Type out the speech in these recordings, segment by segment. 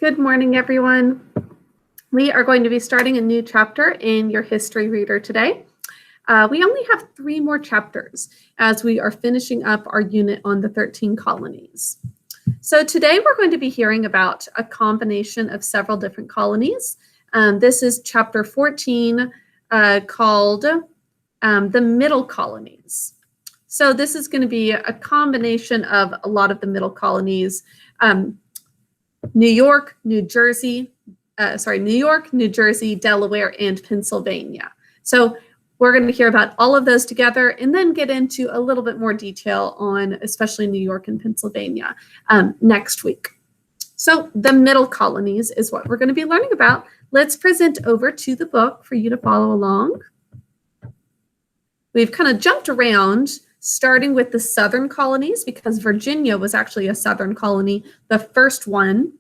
Good morning, everyone. We are going to be starting a new chapter in your history reader today. We only have 3 more chapters as we are finishing up our unit on the 13 colonies. So today we're going to be hearing about a combination of several different colonies. This is chapter 14 called the Middle Colonies. So this is going to be a combination of a lot of the Middle Colonies. New York, New Jersey, Delaware, and Pennsylvania. So we're going to hear about all of those together and then get into a little bit more detail on especially New York and Pennsylvania next week. So the Middle Colonies is what we're going to be learning about. Let's present over to the book for you to follow along. We've kind of jumped around, starting with the Southern colonies because Virginia was actually a Southern colony, the first one,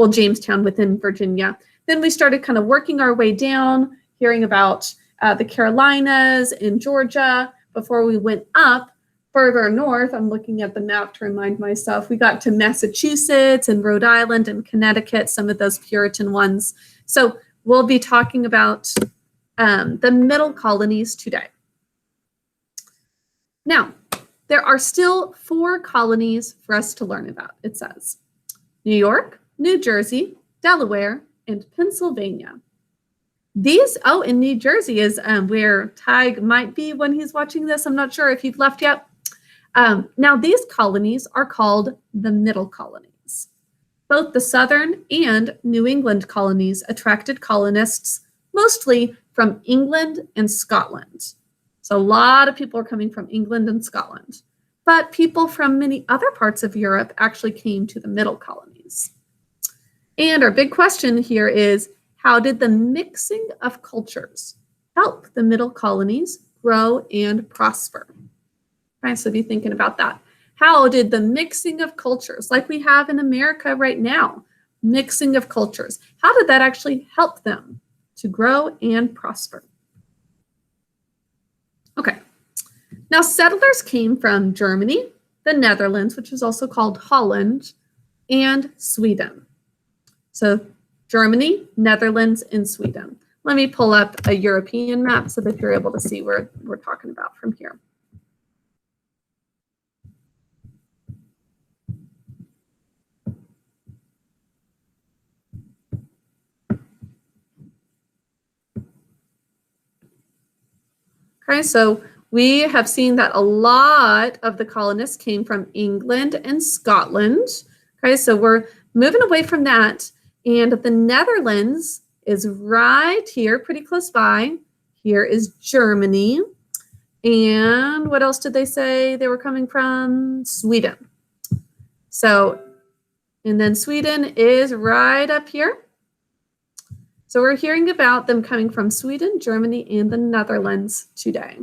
Jamestown within Virginia. Then we started kind of working our way down, hearing about the Carolinas and Georgia before we went up further north. I'm looking at the map to remind myself. We got to Massachusetts and Rhode Island and Connecticut, some of those Puritan ones. So we'll be talking about the Middle Colonies today. Now, there are still 4 colonies for us to learn about, it says. New York, New Jersey, Delaware, and Pennsylvania. These, and New Jersey is where Tig might be when he's watching this. I'm not sure if you've left yet. Now, these colonies are called the Middle Colonies. Both the Southern and New England colonies attracted colonists mostly from England and Scotland. So a lot of people are coming from England and Scotland, but people from many other parts of Europe actually came to the Middle Colonies. And our big question here is, how did the mixing of cultures help the Middle Colonies grow and prosper? All right, so be thinking about that. How did the mixing of cultures, like we have in America right now, mixing of cultures, how did that actually help them to grow and prosper? Okay, now settlers came from Germany, the Netherlands, which is also called Holland, and Sweden. So Germany, Netherlands, and Sweden. Let me pull up a European map so that you're able to see where we're talking about from here. Okay, so we have seen that a lot of the colonists came from England and Scotland. Okay, so we're moving away from that. And the Netherlands is right here, pretty close by. Here is Germany. And what else did they say they were coming from? Sweden. So, and then Sweden is right up here. So we're hearing about them coming from Sweden, Germany, and the Netherlands today.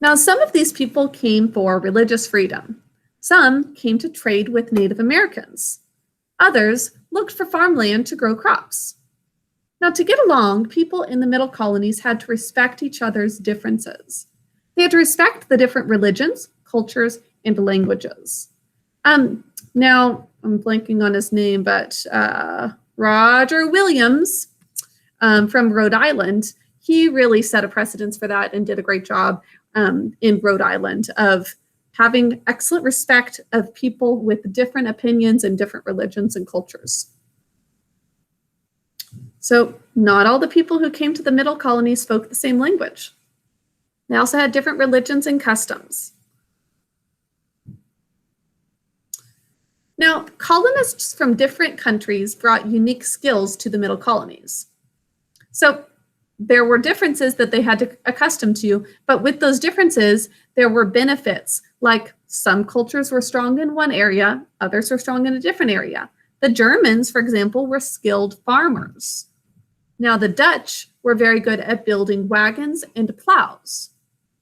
Now, some of these people came for religious freedom. Some came to trade with Native Americans. Others looked for farmland to grow crops. Now, to get along, people in the Middle Colonies had to respect each other's differences. They had to respect the different religions, cultures, and languages. Now, I'm blanking on his name, but Roger Williams from Rhode Island, he really set a precedence for that and did a great job in Rhode Island of having excellent respect of people with different opinions and different religions and cultures. So not all the people who came to the Middle Colonies spoke the same language. They also had different religions and customs. Now, colonists from different countries brought unique skills to the Middle Colonies. So there were differences that they had to accustom to, but with those differences, there were benefits, like some cultures were strong in one area, others were strong in a different area. The Germans, for example, were skilled farmers. Now, the Dutch were very good at building wagons and plows.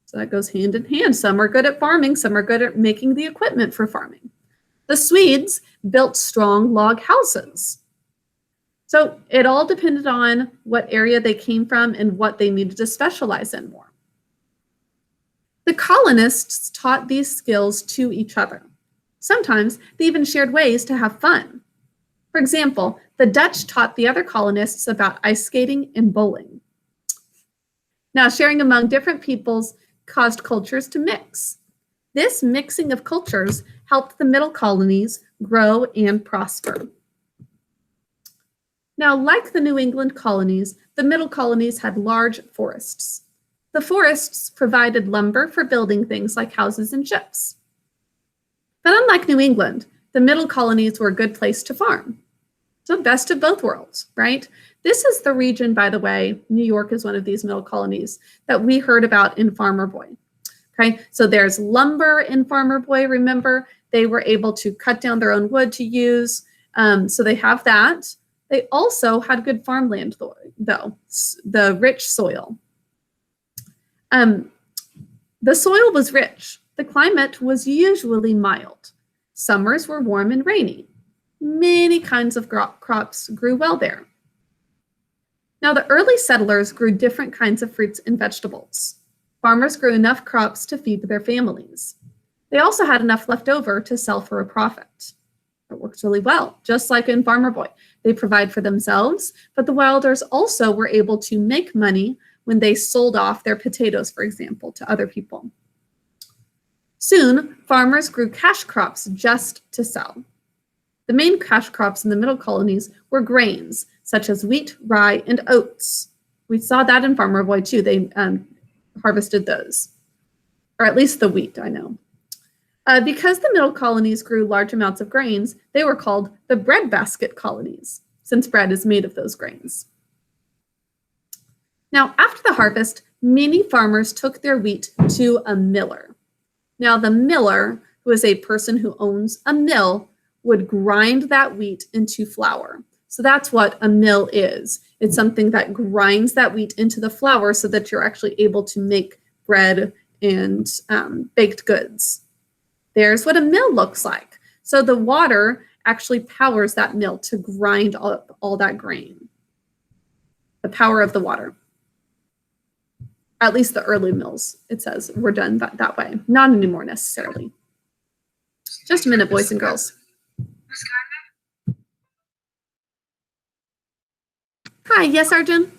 So that goes hand in hand. Some are good at farming, some are good at making the equipment for farming. The Swedes built strong log houses. So it all depended on what area they came from and what they needed to specialize in more. The colonists taught these skills to each other. Sometimes they even shared ways to have fun. For example, the Dutch taught the other colonists about ice skating and bowling. Now, sharing among different peoples caused cultures to mix. This mixing of cultures helped the Middle Colonies grow and prosper. Now, like the New England colonies, the Middle Colonies had large forests. The forests provided lumber for building things like houses and ships. But unlike New England, the Middle Colonies were a good place to farm. So best of both worlds, right? This is the region, by the way, New York is one of these Middle Colonies that we heard about in Farmer Boy. Okay, so there's lumber in Farmer Boy, remember? They were able to cut down their own wood to use, so they have that. They also had good farmland, though, the rich soil. The soil was rich. The climate was usually mild. Summers were warm and rainy. Many kinds of crops grew well there. Now, the early settlers grew different kinds of fruits and vegetables. Farmers grew enough crops to feed their families. They also had enough left over to sell for a profit. It works really well, just like in Farmer Boy. They provide for themselves, but the Wilders also were able to make money when they sold off their potatoes, for example, to other people. Soon, farmers grew cash crops just to sell. The main cash crops in the Middle Colonies were grains, such as wheat, rye, and oats. We saw that in Farmer Boy, too. They harvested those, or at least the wheat, I know. Because the Middle Colonies grew large amounts of grains, they were called the breadbasket colonies, since bread is made of those grains. Now, after the harvest, many farmers took their wheat to a miller. Now, the miller, who is a person who owns a mill, would grind that wheat into flour. So that's what a mill is. It's something that grinds that wheat into the flour so that you're actually able to make bread and baked goods. There's what a mill looks like. So the water actually powers that mill to grind all that grain. The power of the water. At least the early mills, it says, were done that way. Not anymore necessarily. Just a minute, boys and girls. Hi, yes, Arjun? For the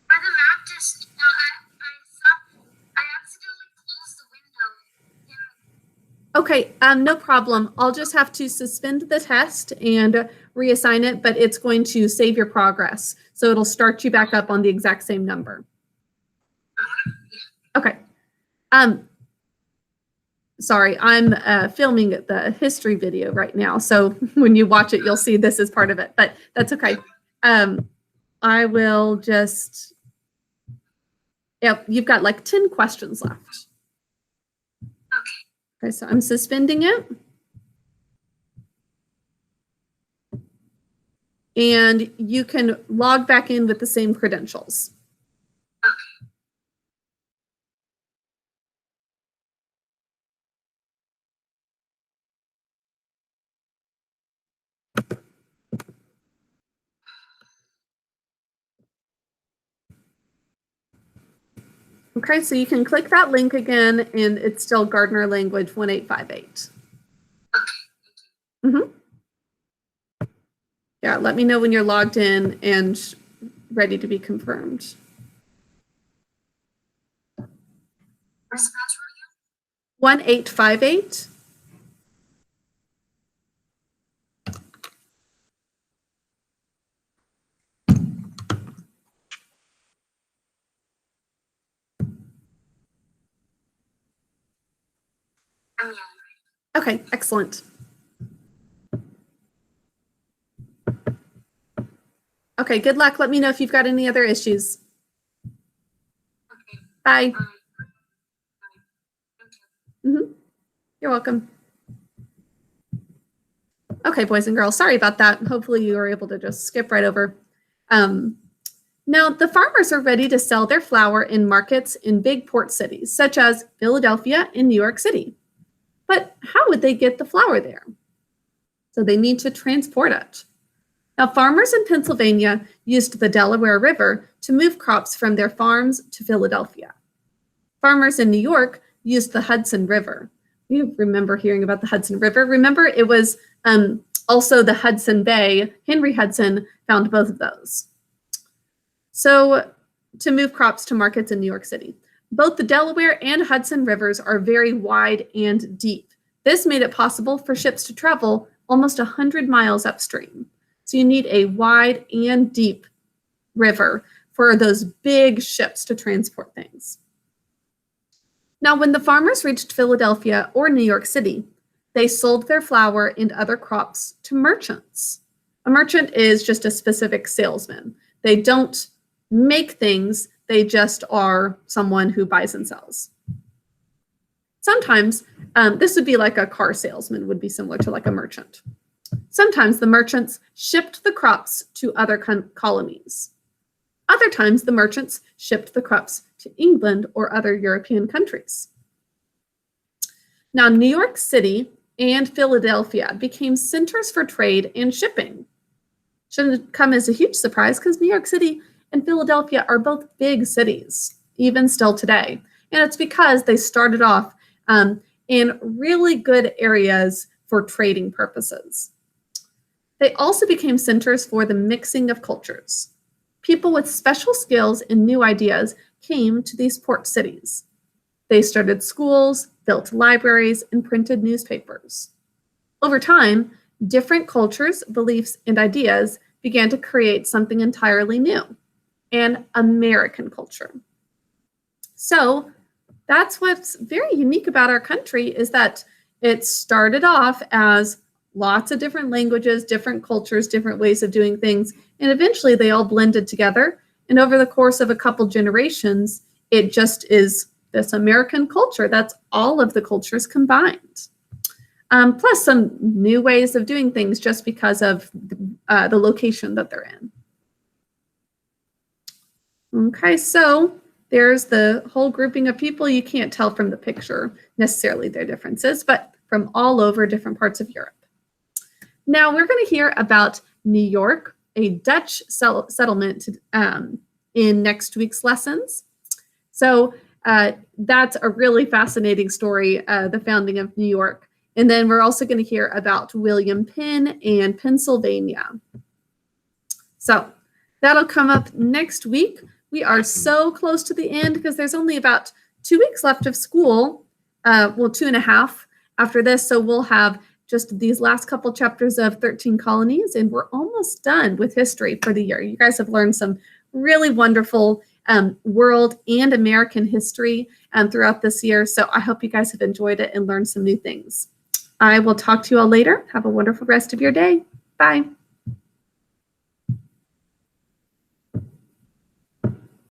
math test, I accidentally closed the window. Okay, no problem. I'll just have to suspend the test and reassign it, but it's going to save your progress. So it'll start you back up on the exact same number. Okay. Sorry, I'm filming the history video right now. So when you watch it, you'll see this is part of it, but that's okay. I will just, yep, you've got like 10 questions left. Okay, so I'm suspending it. And you can log back in with the same credentials. Okay, so you can click that link again, and it's still Gardner Language 1858. Yeah, let me know when you're logged in and ready to be confirmed. Where's the password again? 1858. Okay, excellent. Okay, good luck. Let me know if you've got any other issues. Okay. Bye. Thank you. You're welcome. Okay, boys and girls, sorry about that. Hopefully you were able to just skip right over. Now, the farmers are ready to sell their flour in markets in big port cities, such as Philadelphia and New York City. But how would they get the flour there? So they need to transport it. Now, farmers in Pennsylvania used the Delaware River to move crops from their farms to Philadelphia. Farmers in New York used the Hudson River. you remember hearing about the Hudson River. Remember, it was also the Hudson Bay. Henry Hudson found both of those. So to move crops to markets in New York City. Both the Delaware and Hudson rivers are very wide and deep. This made it possible for ships to travel almost 100 miles upstream. So you need a wide and deep river for those big ships to transport things. Now, when the farmers reached Philadelphia or New York City, they sold their flour and other crops to merchants. A merchant is just a specific salesman. They don't make things, they just are someone who buys and sells. Sometimes this would be like a car salesman, would be similar to like a merchant. Sometimes the merchants shipped the crops to other colonies. Other times the merchants shipped the crops to England or other European countries. Now, New York City and Philadelphia became centers for trade and shipping. Shouldn't come as a huge surprise because New York City and Philadelphia are both big cities, even still today. And it's because they started off in really good areas for trading purposes. They also became centers for the mixing of cultures. People with special skills and new ideas came to these port cities. They started schools, built libraries, and printed newspapers. Over time, different cultures, beliefs, and ideas began to create something entirely new, an American culture. So that's what's very unique about our country is that it started off as lots of different languages, different cultures, different ways of doing things, and eventually they all blended together. And over the course of a couple generations, it just is this American culture. That's all of the cultures combined. Plus some new ways of doing things just because of the location that they're in. Okay, so there's the whole grouping of people. You can't tell from the picture necessarily their differences, but from all over different parts of Europe. Now we're going to hear about New York, a Dutch settlement in next week's lessons. So that's a really fascinating story, the founding of New York. And then we're also going to hear about William Penn and Pennsylvania. So that'll come up next week. We are so close to the end because there's only about 2 weeks left of school. Well, 2.5 after this. So we'll have just these last couple chapters of 13 Colonies, and we're almost done with history for the year. You guys have learned some really wonderful world and American history throughout this year. So I hope you guys have enjoyed it and learned some new things. I will talk to you all later. Have a wonderful rest of your day. Bye.